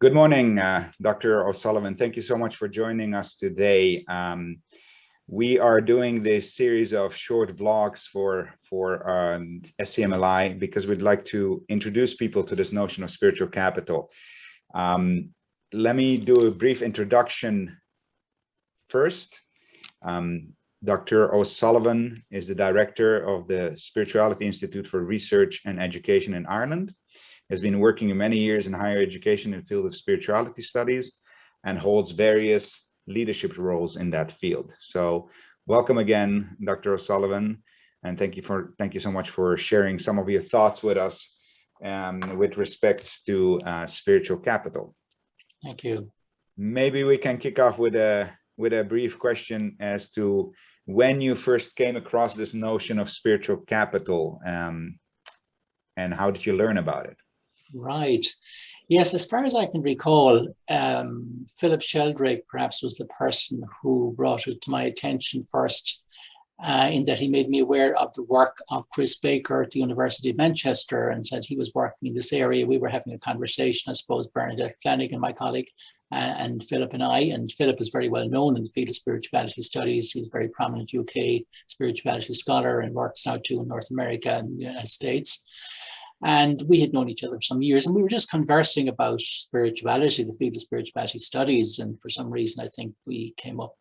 Good morning, Dr. O'Sullivan. Thank you so much for joining us today. We are doing this series of short vlogs for SCMLi because we'd like to introduce people to this notion of spiritual capital. Let me do a brief introduction first. Dr. O'Sullivan is the director of the Spirituality Institute for Research and Education in Ireland. Has been working many years in higher education in the field of spirituality studies and holds various leadership roles in that field. So welcome again, Dr. O'Sullivan, and thank you so much for sharing some of your thoughts with us with respect to spiritual capital. Thank you. Maybe we can kick off with a brief question as to when you first came across this notion of spiritual capital, and how did you learn about it? Right. Yes, as far as I can recall, Philip Sheldrake perhaps was the person who brought it to my attention first, in that he made me aware of the work of Chris Baker at the University of Manchester and said he was working in this area. We were having a conversation, I suppose, Bernadette Flanagan, my colleague, and Philip and I. And Philip is very well known in the field of spirituality studies. He's a very prominent UK spirituality scholar and works now too in North America and the United States. And we had known each other for some years, and we were just conversing about spirituality, the field of spirituality studies. And for some reason, I think we came up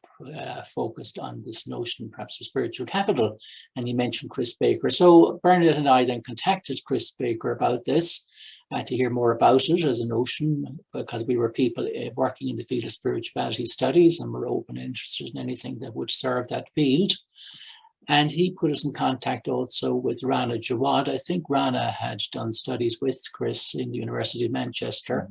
focused on this notion, perhaps, of spiritual capital. And he mentioned Chris Baker. So Bernadette and I then contacted Chris Baker about this to hear more about it as a notion, because we were people working in the field of spirituality studies and were open and interested in anything that would serve that field. And he put us in contact also with Rana Jawad. I think Rana had done studies with Chris in the University of Manchester.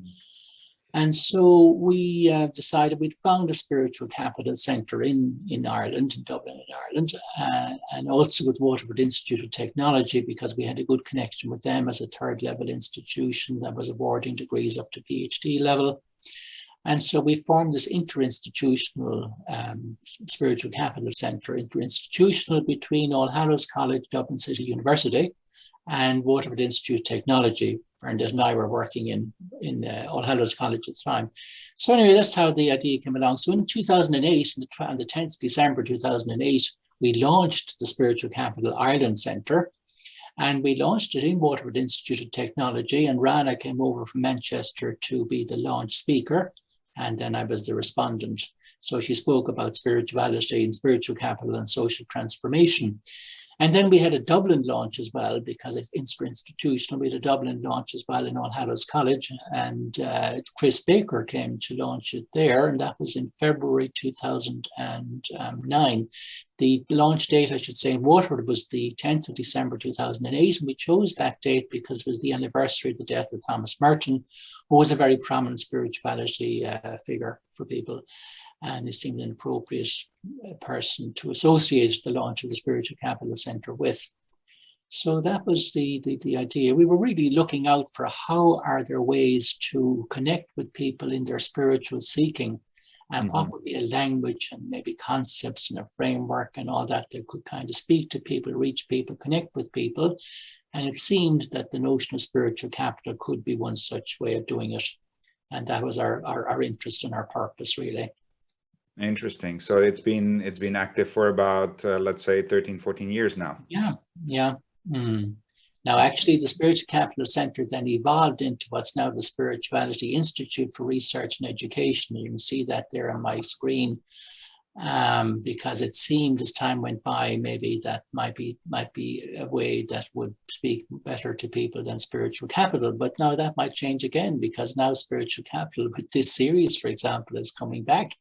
And so we decided we'd found a spiritual capital centre in Ireland, in Dublin, in Ireland, and also with Waterford Institute of Technology, because we had a good connection with them as a third level institution that was awarding degrees up to PhD level. And so we formed this interinstitutional spiritual capital centre, interinstitutional between All Hallows College, Dublin City University, and Waterford Institute of Technology. Bernadette and I were working in All Hallows College at the time. So anyway, that's how the idea came along. So in 2008, on the 10th of December 2008, we launched the Spiritual Capital Ireland Centre. And we launched it in Waterford Institute of Technology, and Rana came over from Manchester to be the launch speaker. And then I was the respondent. So she spoke about spirituality and spiritual capital and social transformation. And then we had a Dublin launch as well, because it's interinstitutional. We had a Dublin launch as well in All Hallows College, and Chris Baker came to launch it there, and that was in February 2009. The launch date, I should say, in Waterford was the 10th of December 2008, and we chose that date because it was the anniversary of the death of Thomas Merton, who was a very prominent spirituality figure for people. And it seemed an appropriate person to associate the launch of the Spiritual Capital Centre with. So that was the idea. We were really looking out for how are there ways to connect with people in their spiritual seeking, and what would be a language and maybe concepts and a framework and all that could kind of speak to people, reach people, connect with people. And it seemed that the notion of spiritual capital could be one such way of doing it. And that was our interest and our purpose, really. Interesting. So it's been active for about let's say 13, 14 years now. Yeah. Now, actually, the Spiritual Capital Centre then evolved into what's now the Spirituality Institute for Research and Education. You can see that there on my screen, because it seemed as time went by, maybe that might be a way that would speak better to people than spiritual capital. But now that might change again, because now spiritual capital, with this series, for example, is coming back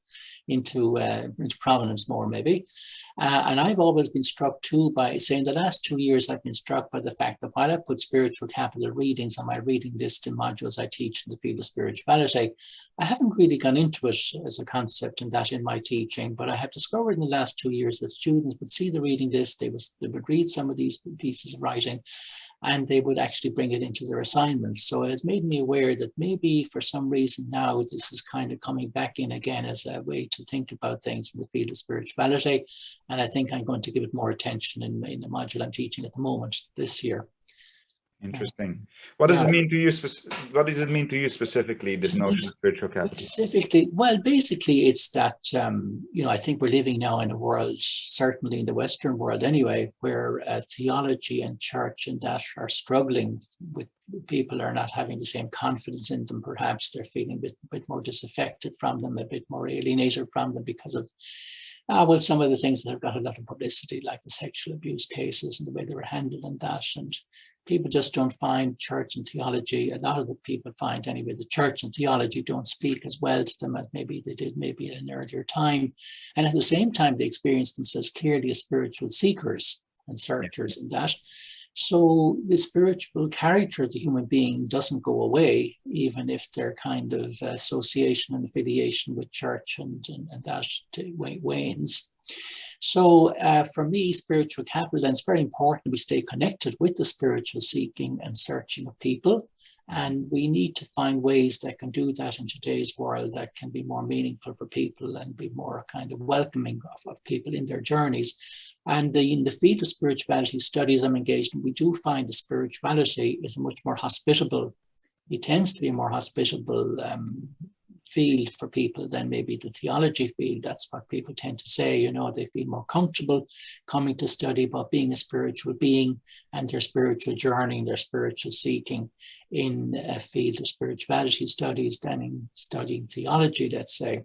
into prominence more, maybe. And I've always been struck too by saying the last 2 years I've been struck by the fact that while I put spiritual capital readings on my reading list in modules I teach in the field of spirituality, I haven't really gone into it as a concept and that in my teaching, but I have discovered in the last 2 years that students would see the reading list, they would read some of these pieces of writing, and they would actually bring it into their assignments. So it has made me aware that maybe for some reason now this is kind of coming back in again as a way to think about things in the field of spirituality. And I think I'm going to give it more attention in the module I'm teaching at the moment this year. Interesting. What does Yeah. it mean to you? What does it mean to you specifically? This notion of spiritual capital. Specifically, well, basically, it's that I think we're living now in a world, certainly in the Western world anyway, where theology and church and that are struggling with people are not having the same confidence in them. Perhaps they're feeling a bit more disaffected from them, a bit more alienated from them because of some of the things that have got a lot of publicity, like the sexual abuse cases and the way they were handled and that. And people just don't find church and theology, a lot of the people find anyway, the church and theology don't speak as well to them as maybe they did maybe at an earlier time. And at the same time, they experience themselves clearly as spiritual seekers and searchers in that. So the spiritual character of the human being doesn't go away, even if their kind of association and affiliation with church and that wanes. So for me, spiritual capital, then it's very important we stay connected with the spiritual seeking and searching of people. And we need to find ways that can do that in today's world that can be more meaningful for people and be more kind of welcoming of people in their journeys. And in the field of spirituality studies I'm engaged in, we do find the spirituality is a much more hospitable, it tends to be a more hospitable field for people than maybe the theology field. That's what people tend to say, they feel more comfortable coming to study about being a spiritual being and their spiritual journey, their spiritual seeking in a field of spirituality studies than in studying theology, let's say.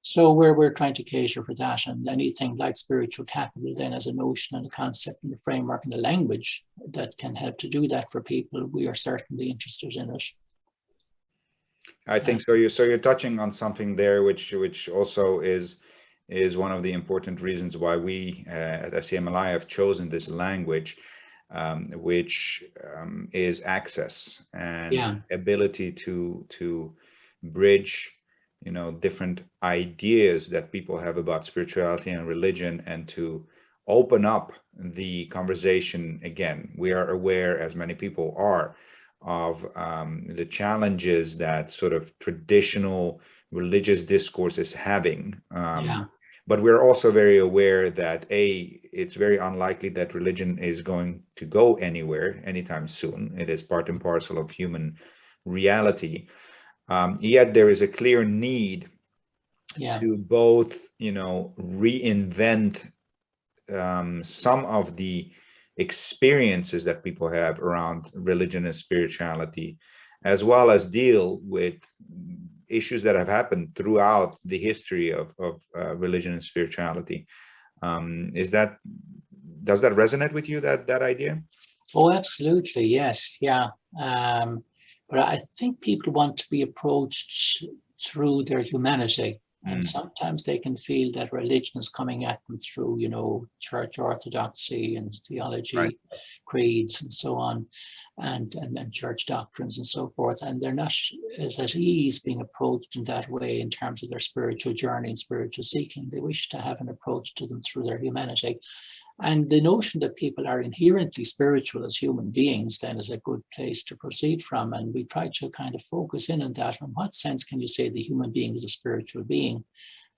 So we're trying to cater for that, and anything like spiritual capital then as a notion and a concept and a framework and a language that can help to do that for people, we are certainly interested in it. I think so. You're touching on something there, which also is one of the important reasons why we at SCMLi have chosen this language, which is access and ability to bridge, different ideas that people have about spirituality and religion, and to open up the conversation again. We are aware, as many people are, of the challenges that sort of traditional religious discourse is having. But we're also very aware that it's very unlikely that religion is going to go anywhere anytime soon. It is part and parcel of human reality. Yet there is a clear need to both, reinvent some of the experiences that people have around religion and spirituality, as well as deal with issues that have happened throughout the history of religion and spirituality. Does that resonate with you, that idea? Oh, absolutely, yes, yeah. But I think people want to be approached through their humanity. And sometimes they can feel that religion is coming at them through, church orthodoxy and theology, creeds and so on, and church doctrines and so forth. And they're not as at ease being approached in that way in terms of their spiritual journey and spiritual seeking. They wish to have an approach to them through their humanity. And the notion that people are inherently spiritual as human beings then is a good place to proceed from. And we try to kind of focus in on that. In what sense can you say the human being is a spiritual being?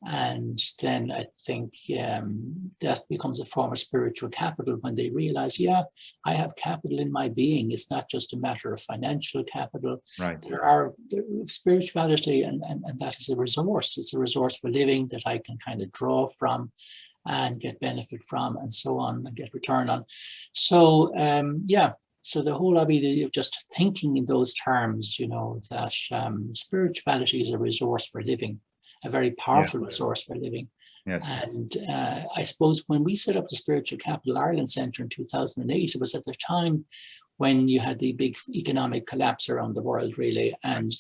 And then I think that becomes a form of spiritual capital when they realize, I have capital in my being. It's not just a matter of financial capital. Right. There are spirituality, and that is a resource. It's a resource for living that I can kind of draw from and get benefit from and so on and get return on. So so the whole idea of just thinking in those terms, that spirituality is a resource for living, a very powerful resource for living. Yes. And I suppose when we set up the Spiritual Capital Ireland Centre in 2008, it was at the time when you had the big economic collapse around the world, really. And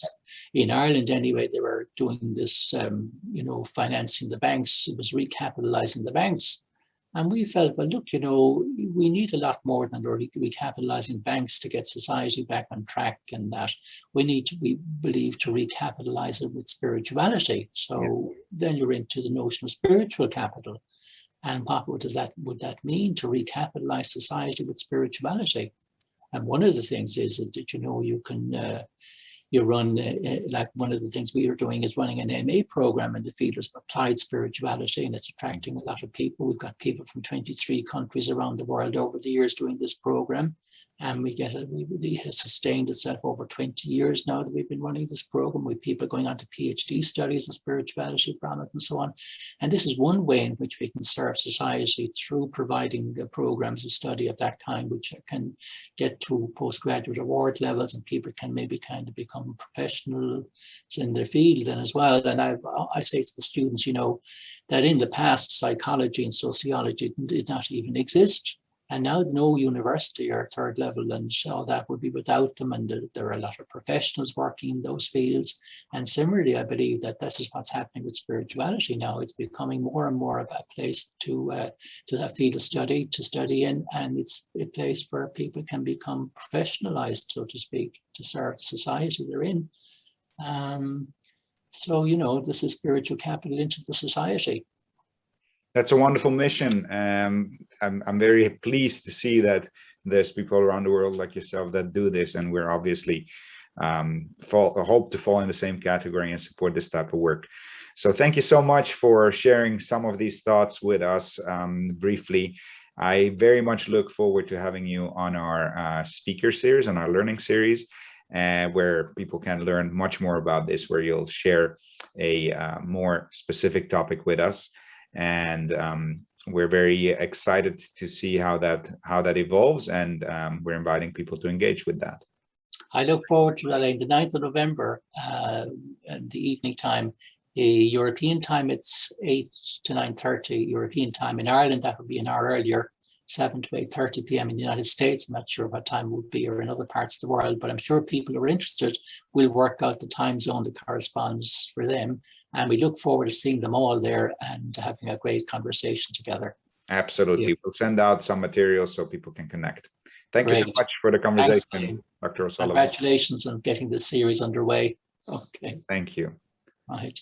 in Ireland, anyway, they were doing this, financing the banks. It was recapitalizing the banks. And we felt, well, look, we need a lot more than recapitalizing banks to get society back on track, and that we believe, to recapitalize it with spirituality. So then you're into the notion of spiritual capital. And what would that mean, to recapitalize society with spirituality? And one of the things is that, you can, you run, like one of the things we are doing is running an MA program in the field of applied spirituality, and it's attracting a lot of people. We've got people from 23 countries around the world over the years doing this program. And it has sustained itself over 20 years now that we've been running this program, with people going on to PhD studies in spirituality from it and so on. And this is one way in which we can serve society through providing programs of study of that kind, which can get to postgraduate award levels, and people can maybe kind of become professionals in their field and as well. And I say to the students, you know, that in the past, psychology and sociology did not even exist. And now no university or third level and so that would be without them. And there are a lot of professionals working in those fields. And similarly, I believe that this is what's happening with spirituality now. It's becoming more and more of a place to have field of study, to study in, and it's a place where people can become professionalized, so to speak, to serve the society they're in. So, you know, this is spiritual capital into the society. That's a wonderful mission. I'm very pleased to see that there's people around the world like yourself that do this, and we're obviously hope to fall in the same category and support this type of work. So thank you so much for sharing some of these thoughts with us briefly. I very much look forward to having you on our speaker series, on our learning series, where people can learn much more about this, where you'll share a more specific topic with us. And we're very excited to see how that evolves, and we're inviting people to engage with that. I look forward to that. The 9th of November, in the evening time, European time, it's 8 to 9:30 European time. In Ireland, that would be an hour earlier, 7 to 8:30 p.m. in the United States. I'm not sure what time it would be, or in other parts of the world, but I'm sure people who are interested will work out the time zone that corresponds for them. And we look forward to seeing them all there and having a great conversation together. Absolutely. Yeah. We'll send out some materials so people can connect. Thank you so much for the conversation, Dr. O'Sullivan. Congratulations on getting this series underway. Okay. Thank you. Right.